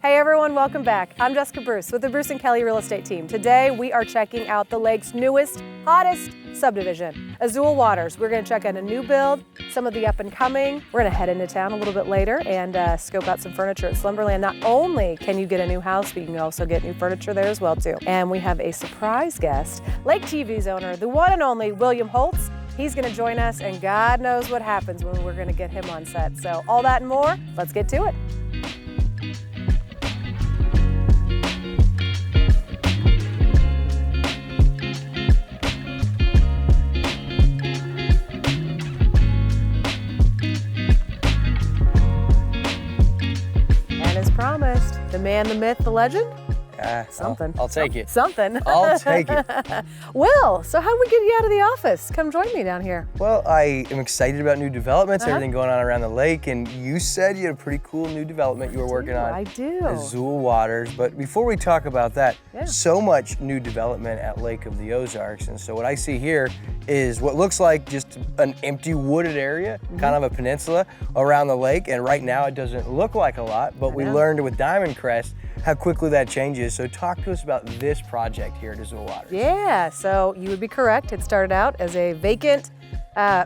Hey everyone, welcome back. I'm Jessica Bruce with the Bruce and Kelly Real Estate Team. Today we are checking out the lake's newest, hottest subdivision, Azul Waters. We're gonna check out a new build, some of the up and coming. We're gonna head into town a little bit later and scope out some furniture at Slumberland. Not only can you get a new house, but you can also get new furniture there as well too. And we have a surprise guest, Lake TV's owner, the one and only William Holtz. He's gonna join us and God knows what happens when we're gonna get him on set. So all that and more, let's get to it. Promised. The man, the myth, the legend? Something. I'll take it. Something. I'll take it. Will, so how did we get you out of the office? Come join me down here. Well, I am excited about new developments, everything going on around the lake, and you said you had a pretty cool new development you were working on. I do. Azul Waters. But before we talk about that, so much new development at Lake of the Ozarks, and so what I see here is what looks like just an empty wooded area, kind of a peninsula around the lake, and right now it doesn't look like a lot, but we learned with Diamond Crest how quickly that changes. So talk to us about this project here at Azul Waters. Yeah, so you would be correct. It started out as a vacant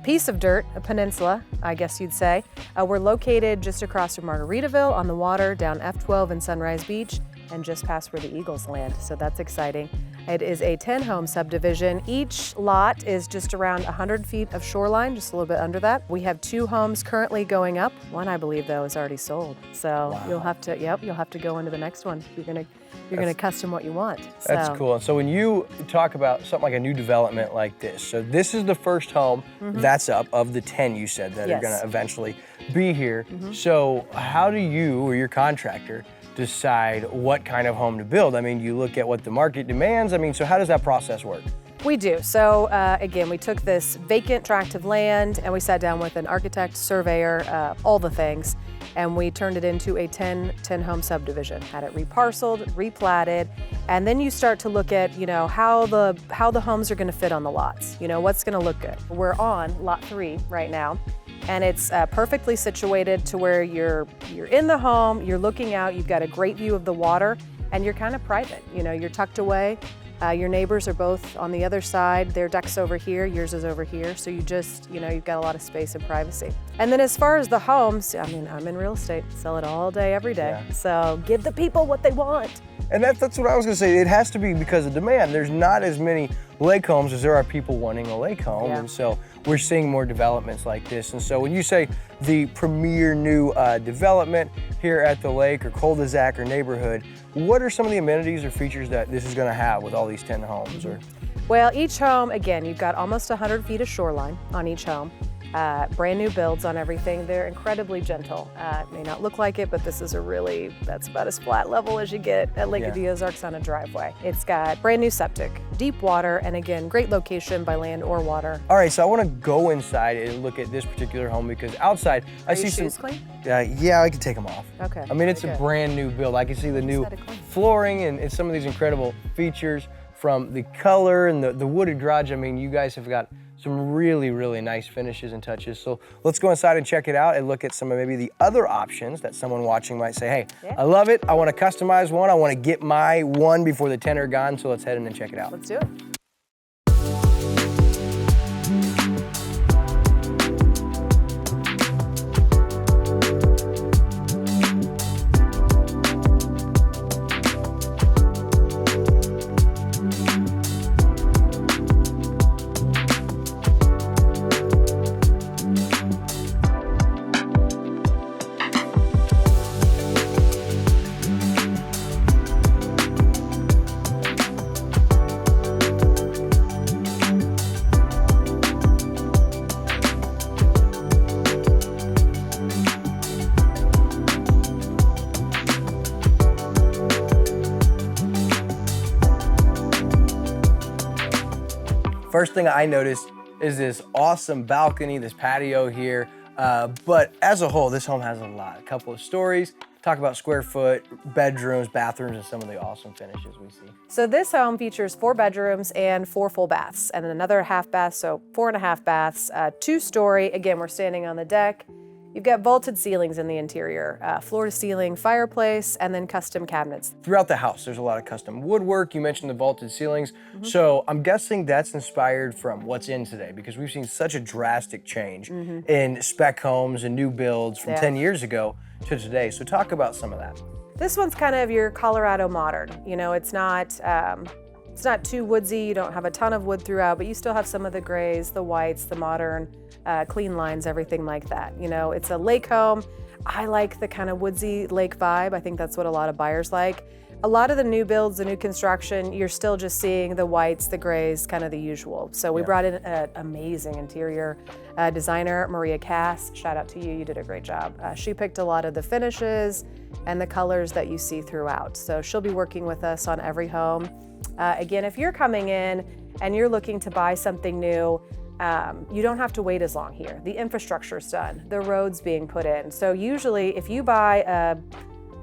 piece of dirt, a peninsula, I guess you'd say. We're located just across from Margaritaville on the water, down F12 in Sunrise Beach, and just past where the Eagles land, so that's exciting. It is a 10-home subdivision. Each lot is just around 100 feet of shoreline, just a little bit under that. We have 2 homes currently going up. One, I believe, though, is already sold. So you'll have to, you'll have to go into the next one. You're gonna custom what you want. So. That's cool. And so when you talk about something like a new development like this, so this is the first home that's up of the 10 you said that are gonna eventually be here. So how do you or your contractor decide what kind of home to build? I mean, you look at what the market demands. I mean, so how does that process work? We do. So again, we took this vacant tract of land and we sat down with an architect, surveyor, all the things, and we turned it into a 10 home subdivision. Had it reparceled, replatted, and then you start to look at, how the homes are going to fit on the lots. What's going to look good. We're on lot 3 right now. And it's perfectly situated to where you're in the home, you're looking out, you've got a great view of the water, and you're kind of private. You're tucked away. Your neighbors are both on the other side. Their deck's over here, yours is over here. So you just, you've got a lot of space and privacy. And then as far as the homes, I mean, I'm in real estate, sell it all day, every day. Yeah. So give the people what they want. And that's what I was gonna say. It has to be because of demand. There's not as many lake homes as there are people wanting a lake home. And so we're seeing more developments like this. And so when you say the premier new development here at the lake or cul-de-sac or neighborhood, what are some of the amenities or features that this is gonna have with all these 10 homes? Well, each home, again, you've got almost 100 feet of shoreline on each home. Brand new builds on everything. They're incredibly gentle. It may not look like it, but this is that's about as flat level as you get at Lake of the Ozarks on a driveway. It's got brand new septic, deep water, and again, great location by land or water. All right, so I want to go inside and look at this particular home because outside I see shoes clean? Yeah, I can take them off. Okay. I mean, it's a brand new build. I can see the new flooring and some of these incredible features from the color and the wooded garage. I mean, you guys have got some really, really nice finishes and touches. So let's go inside and check it out and look at some of maybe the other options that someone watching might say, hey, I love it. I want to customize one. I want to get my one before the 10 are gone. So let's head in and check it out. Let's do it. First thing I noticed is this awesome balcony, this patio here. But as a whole, this home has a couple of stories. Talk about square foot, bedrooms, bathrooms, and some of the awesome finishes we see. So this home features 4 bedrooms and 4 full baths, and then another half bath, so 4.5 baths, 2-story. Again, we're standing on the deck. You've got vaulted ceilings in the interior, floor to ceiling fireplace, and then custom cabinets. Throughout the house, there's a lot of custom woodwork. You mentioned the vaulted ceilings. So I'm guessing that's inspired from what's in today, because we've seen such a drastic change in spec homes and new builds from 10 years ago to today. So talk about some of that. This one's kind of your Colorado modern. You know, it's not too woodsy. You don't have a ton of wood throughout, but you still have some of the grays, the whites, the modern, clean lines, everything like that. You know, it's a lake home. I like the kind of woodsy lake vibe. I think that's what a lot of buyers like. A lot of the new builds, the new construction, you're still just seeing the whites, the grays, kind of the usual. So we brought in an amazing interior designer, Maria Cass. Shout out to you, you did a great job. She picked a lot of the finishes and the colors that you see throughout. So she'll be working with us on every home. Again, if you're coming in and you're looking to buy something new, you don't have to wait as long here. The infrastructure's done, the road's being put in. So usually if you buy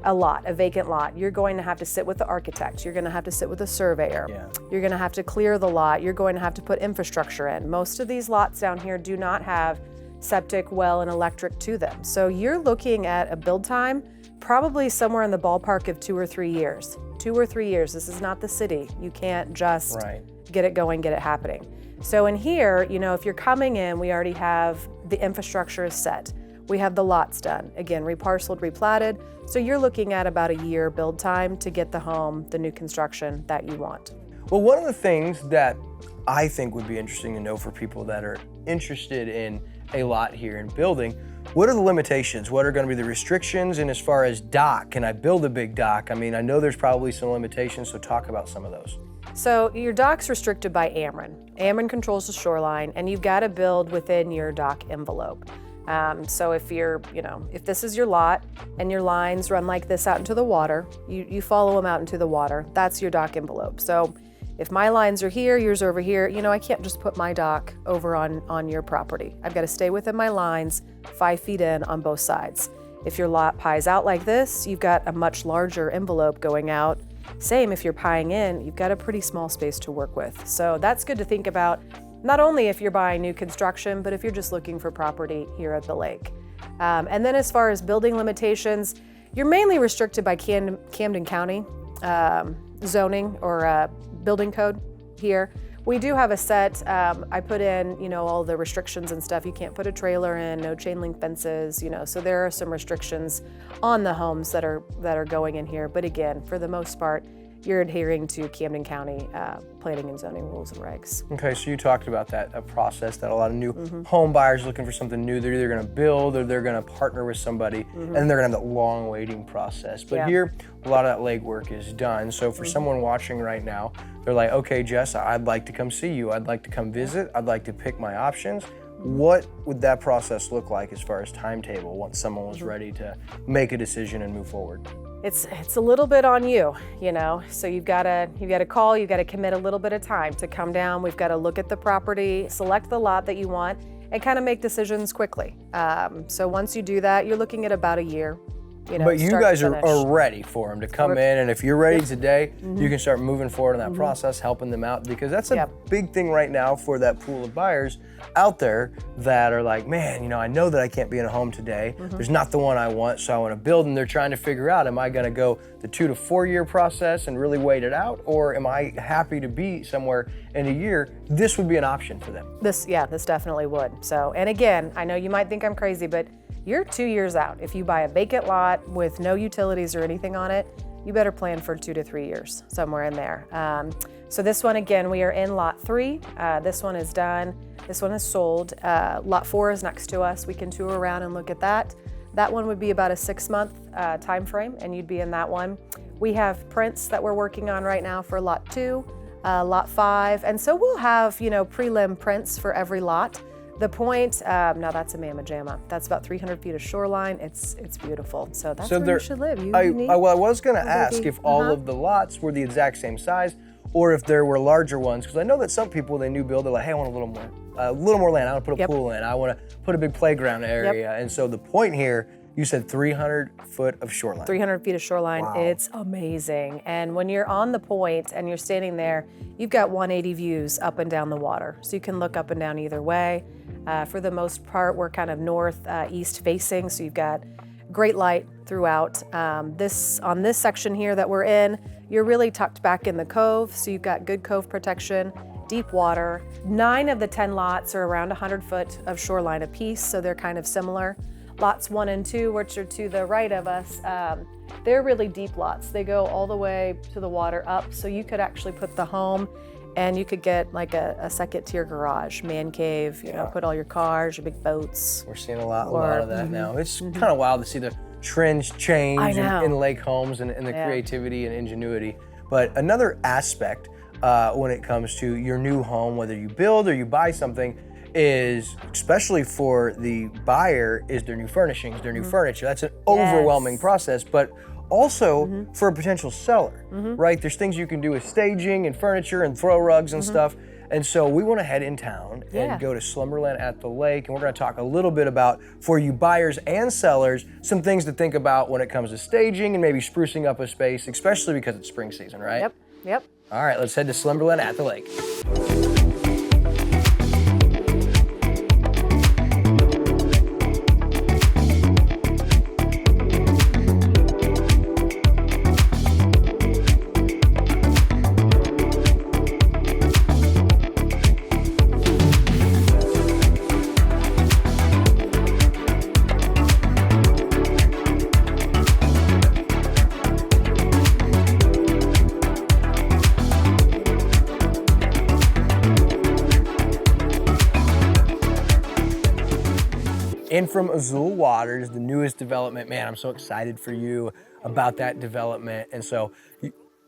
a vacant lot, you're going to have to sit with the architect, you're going to have to sit with a surveyor, you're going to have to clear the lot, you're going to have to put infrastructure in. Most of these lots down here do not have septic, well, and electric to them. So you're looking at a build time probably somewhere in the ballpark of 2 or 3 years. 2 or 3 years. This is not the city. You can't just get it going, get it happening. So in here, you know, if you're coming in, we already have the infrastructure is set. We have the lots done. Again, reparceled, replatted. So you're looking at about a year build time to get the home, the new construction that you want. Well, one of the things that I think would be interesting to know for people that are interested in a lot here in building, what are the limitations? What are going to be the restrictions? And as far as dock, can I build a big dock? I mean, I know there's probably some limitations, so talk about some of those. So your dock's restricted by Ameren. Ameren controls the shoreline, and you've got to build within your dock envelope. So if if this is your lot and your lines run like this out into the water, you follow them out into the water, that's your dock envelope. So if my lines are here, yours are over here, you know, I can't just put my dock over on your property. I've got to stay within my lines 5 feet in on both sides. If your lot pies out like this, you've got a much larger envelope going out. Same if you're pieing in, you've got a pretty small space to work with. So that's good to think about, not only if you're buying new construction, but if you're just looking for property here at the lake. And then as far as building limitations, you're mainly restricted by Camden County zoning or building code here. We do have a set, I put in, you know, all the restrictions and stuff. You can't put a trailer in, no chain link fences, you know, so there are some restrictions on the homes that are going in here. But again, for the most part, you're adhering to Camden County planning and zoning rules and regs. Okay, so you talked about that, a process that a lot of new home buyers looking for something new, they're either gonna build or they're gonna partner with somebody, and they're gonna have that long waiting process. But here, a lot of that legwork is done. So for someone watching right now, they're like, okay, Jess, I'd like to come see you. I'd like to come visit. I'd like to pick my options. What would that process look like as far as timetable once someone was ready to make a decision and move forward? It's a little bit on you, you know. So you've got to call, you've got to commit a little bit of time to come down. We've got to look at the property, select the lot that you want, and kind of make decisions quickly. So once you do that, you're looking at about a year. You know, but you guys are ready for them to come in, and if you're ready today, you can start moving forward in that process, helping them out, because that's a big thing right now for that pool of buyers out there that are like, man, you know, I know that I can't be in a home today. There's not the one I want, so I want to build, and they're trying to figure out, am I going to go the 2 to 4 year process and really wait it out, or am I happy to be somewhere in a year? This would be an option for them. This definitely would. So, and again, I know you might think I'm crazy, but you're 2 years out. If you buy a vacant lot with no utilities or anything on it, you better plan for 2 to 3 years, somewhere in there. So this one, again, we are in lot 3. This one is done. This one is sold. Lot 4 is next to us. We can tour around and look at that. That one would be about a 6-month time frame, and you'd be in that one. We have prints that we're working on right now for lot 2, lot 5, and so we'll have, you know, prelim prints for every lot. The point, now that's a mamma jamma. That's about 300 feet of shoreline. It's beautiful. So that's where you should live. I was going to ask if all of the lots were the exact same size, or if there were larger ones, because I know that some people, they new build, they're like, hey, I want a little more land. I want to put a pool in. I want to put a big playground area. And so the point here, you said 300 foot of shoreline. 300 feet of shoreline. Wow. It's amazing. And when you're on the point and you're standing there, you've got 180 views up and down the water. So you can look up and down either way. For the most part, we're kind of northeast facing, so you've got great light throughout. On this section here that we're in, you're really tucked back in the cove, so you've got good cove protection, deep water. 9 of the 10 lots are around 100 foot of shoreline apiece, so they're kind of similar. Lots 1 and 2, which are to the right of us, they're really deep lots. They go all the way to the water up, so you could actually put the home and you could get like a second tier garage, man cave, you know, put all your cars, your big boats. We're seeing a lot of that now. It's kind of wild to see the trends change in lake homes and the creativity and ingenuity. But another aspect when it comes to your new home, whether you build or you buy something, is, especially for the buyer, is their new furnishings, their new furniture. That's an overwhelming process, but also for a potential seller, right? There's things you can do with staging and furniture and throw rugs and stuff. And so we want to head in town and go to Slumberland at the lake, and we're going to talk a little bit about, for you buyers and sellers, some things to think about when it comes to staging and maybe sprucing up a space, especially because it's spring season, right? Yep. All right, let's head to Slumberland at the lake. In from Azul Waters, the newest development. Man, I'm so excited for you about that development. And so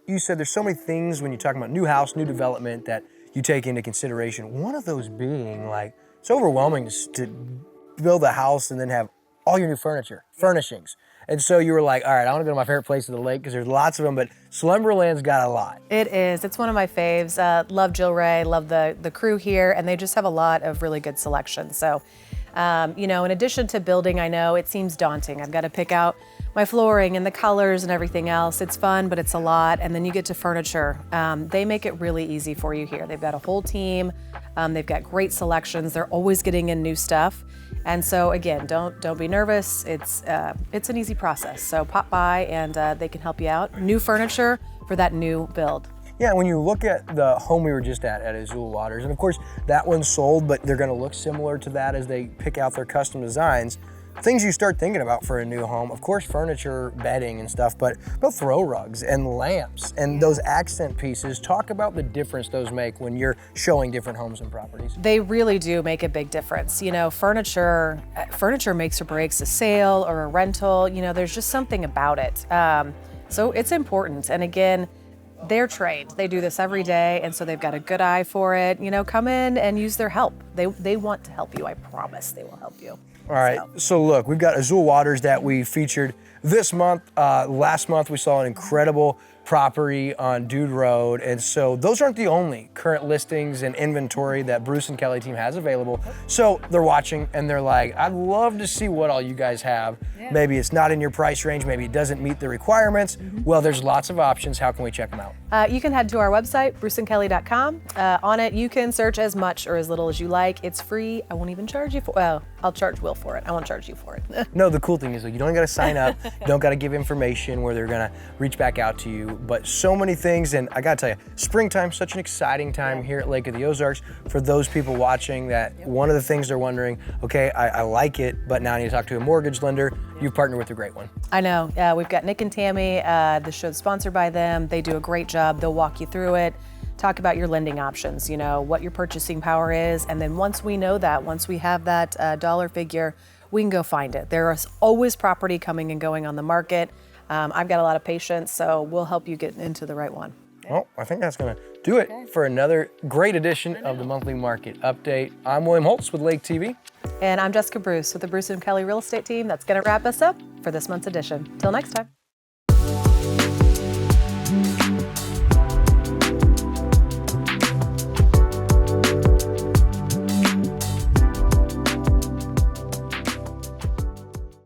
you said there's so many things when you're talking about new house, new development that you take into consideration. One of those being, like, it's overwhelming to build a house and then have all your new furniture, furnishings. And so you were like, all right, I want to go to my favorite place at the lake because there's lots of them, but Slumberland's got a lot. It is. It's one of my faves. Love Jill Ray, love the crew here, and they just have a lot of really good selections. So, you know, in addition to building, I know it seems daunting. I've got to pick out my flooring and the colors and everything else. It's fun, but it's a lot. And then you get to furniture. They make it really easy for you here. They've got a whole team. They've got great selections. They're always getting in new stuff. And so again, don't be nervous. It's an easy process. So pop by and they can help you out. New furniture for that new build. Yeah, when you look at the home we were just at Azul Waters, and of course that one's sold, but they're gonna look similar to that as they pick out their custom designs. Things you start thinking about for a new home, of course, furniture, bedding and stuff, but throw rugs and lamps and those accent pieces. Talk about the difference those make when you're showing different homes and properties. They really do make a big difference. You know, furniture makes or breaks a sale or a rental. You know, there's just something about it. So it's important. And again, they're trained. They do this every day, and so they've got a good eye for it. You know, come in and use their help. They want to help you. I promise they will help you. All right, so look, we've got Azul Waters that we featured this month. Last month we saw an incredible property on Dude Road, and so those aren't the only current listings and inventory that Bruce and Kelly team has available. So they're watching and they're like, I'd love to see what all you guys have. Maybe it's not in your price range, maybe it doesn't meet the requirements. Well, there's lots of options. How can we check them out? You can head to our website, bruceandkelly.com. On it, you can search as much or as little as you like. It's free. I won't even charge you for, well, I'll charge Will for it. I won't charge you for it. No, the cool thing is, you don't got to sign up. You don't got to give information where they're going to reach back out to you. But so many things, and I got to tell you, springtime's such an exciting time here at Lake of the Ozarks. For those people watching, that one of the things they're wondering, okay, I like it, but now I need to talk to a mortgage lender. You've partnered with a great one. I know. We've got Nick and Tammy. The show's sponsored by them. They do a great job. They'll walk you through it. Talk about your lending options, you know, what your purchasing power is. And then once we know that, once we have that dollar figure, we can go find it. There is always property coming and going on the market. I've got a lot of patience, so we'll help you get into the right one. Well, I think that's going to do it for another great edition of the Monthly Market Update. I'm William Holtz with Lake TV. And I'm Jessica Bruce with the Bruce and Kelly Real Estate Team. That's going to wrap us up for this month's edition. Till next time.